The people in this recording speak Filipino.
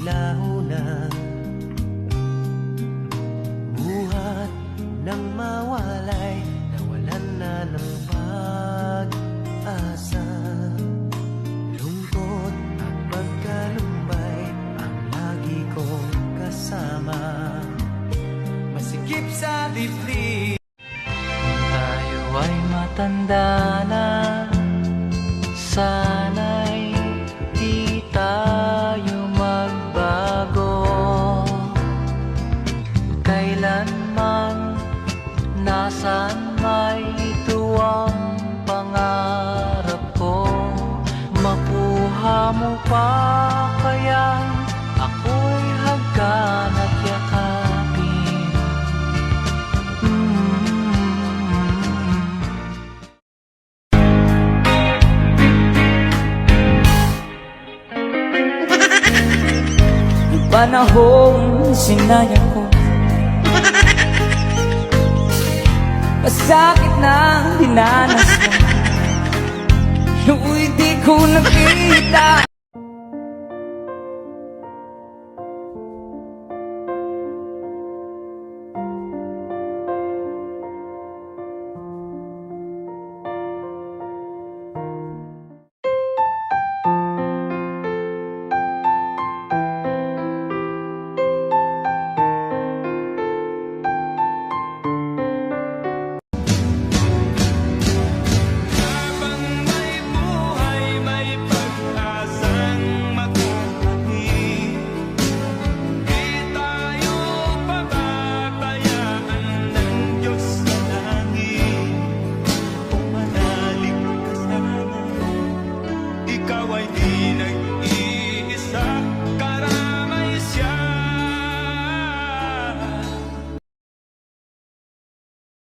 naglaho na, buhat nang mawalay, nawalan na ng pag-asa. Lungkot at pagkalumbay ang lagi kong kasama, masikip sa dibdib. Kung tayo ay matanda na, sana'y di tayo magbago. Kailanman, nasaan may ito ang pangarap ko. Makuha mo pa kaya ako'y hagkan at yakapin. Panahong sinayang ko, masakit ng dinanas mo, no'y di ko nakita.